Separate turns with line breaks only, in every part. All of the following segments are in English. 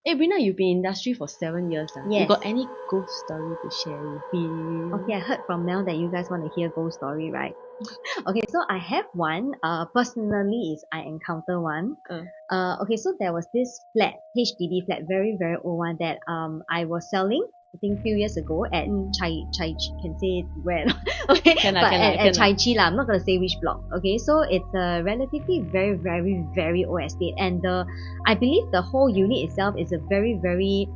Hey, Brina, you've been in industry for 7 years now. You
Yes.
got any ghost story to share with me?
Okay, I heard from Mel that you guys want to hear ghost story, right? Okay, so I have one. Personally, is I encounter one. Okay, so there was this flat, HDB flat, very very old one that I was selling. I think few years ago at Chai can say it where okay, but at Chai Chi lah. I'm not gonna say which block. Okay, so it's a relatively very very very old estate, and I believe the whole unit itself is a very very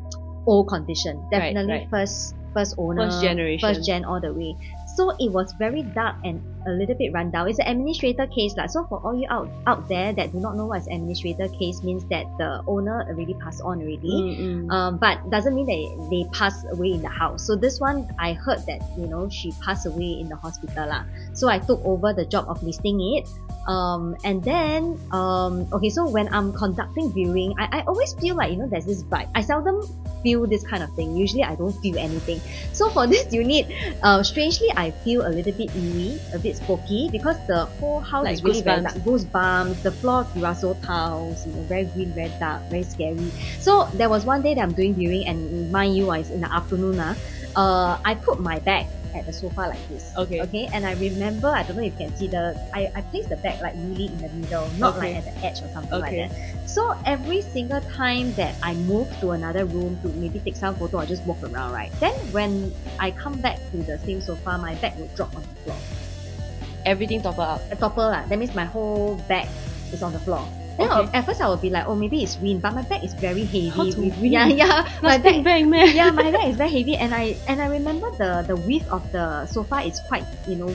old condition. Definitely
Right.
first owner,
First generation.
first gen all the way. So it was very dark and a little bit run down. It's an administrator case lah. So for all you out there that do not know what is administrator case means, that the owner already passed on already. But doesn't mean that they passed away in the house. So this one, I heard that she passed away in the hospital lah. So I took over the job of listing it. And then okay, so when I'm conducting viewing, I always feel like there's this vibe. I seldom feel this kind of thing. Usually I don't feel anything. So for this unit, strangely I feel a little bit eerie, a bit spooky, because the whole house
Like
is really very dark.
goosebumps.
Goosebumps. The floor terrazzo tiles, very green, very dark, very scary. So there was one day that I'm doing viewing, and mind you, it's in the afternoon. I put my bag at the sofa like this. Okay. And I remember, I don't know if you can see I placed the bag like really in the middle, not like at the edge or something like that. So every single time that I move to another room to maybe take some photo or just walk around, right? Then when I come back to the same sofa, my bag will drop on the floor.
Everything topple out.
Topple lah. That means my whole bag is on the floor. Then at first I would be like, oh, maybe it's wind, but my bag is very heavy.
How to wind?
Yeah. My
bag, man.
Yeah, my bag is very heavy, and I remember the width of the sofa is quite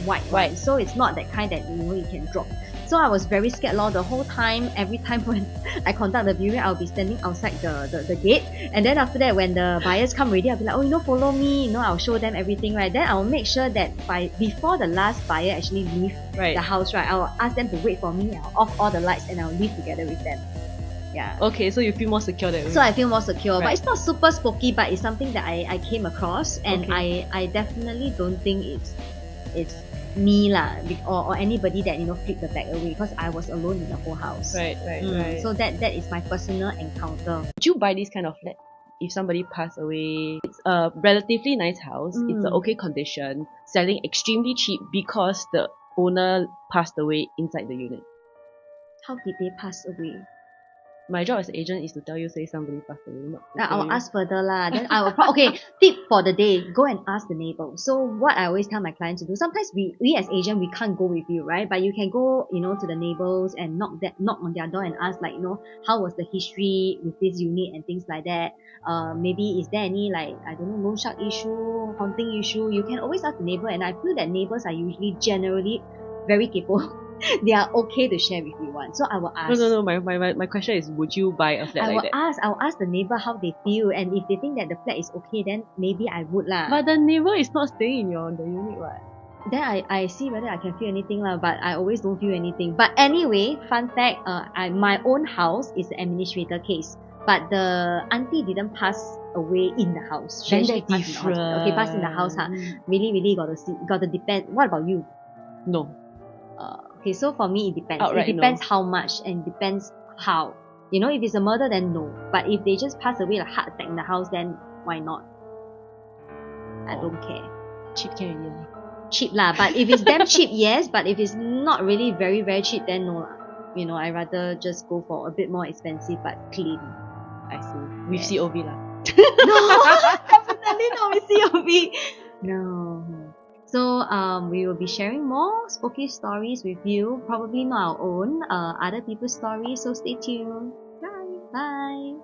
wide, so it's not that kind that you can drop. So I was very scared the whole time. Every time when I conduct the viewing, I'll be standing outside the gate, and then after that, when the buyers come ready, I'll be like, oh, follow me, I'll show them everything, right? Then I'll make sure that before the last buyer actually leave the house, right, I'll ask them to wait for me. I'll off all the lights and I'll leave together with them. Yeah.
Okay, so you feel more secure that way.
So I feel more secure, but it's not super spooky, but it's something that I came across, and I definitely don't think it's me lah, or anybody that flipped the bag away, because I was alone in the whole house.
Right.
So that is my personal encounter.
Would you buy this kind of flat if somebody passed away? It's a relatively nice house. It's an okay condition, selling extremely cheap because the owner passed away inside the unit.
How did they pass away?
My job as an agent is to tell you, say somebody passed away.
I'll ask further lah. Then I will tip for the day, go and ask the neighbor. So what I always tell my clients to do, sometimes we as agent, we can't go with you, right? But you can go to the neighbors and knock on their door and ask, like, how was the history with this unit and things like that. Maybe is there any, like, I don't know, loan shark issue, haunting issue. You can always ask the neighbor, and I feel that neighbors are usually generally very capable. They are okay to share with you one. So I will ask.
No. My question is, would you buy a flat like that?
I will ask the neighbor how they feel, and if they think that the flat is okay, then maybe I would lah.
But the neighbor is not staying in the unit, what?
Then I see whether I can feel anything lah, but I always don't feel anything. But anyway, fun fact, my own house is the administrator case, but the auntie didn't pass away in the house. She actually passed in the hospital. Okay, passed in the house, Really got to depend. What about you?
No.
Okay, so for me, it depends.
Outright
it depends
no.
how much, and depends how. If it's a murder, then no. But if they just pass away like heart attack in the house, then why not? I don't care.
Cheap can already.
Cheap lah, but if it's damn cheap, yes. But if it's not really very very cheap, then no lah. I rather just go for a bit more expensive but clean.
I see. With COV lah.
No, definitely not with COV. No. So we will be sharing more spooky stories with you, probably not our own, other people's stories, so stay tuned. Bye.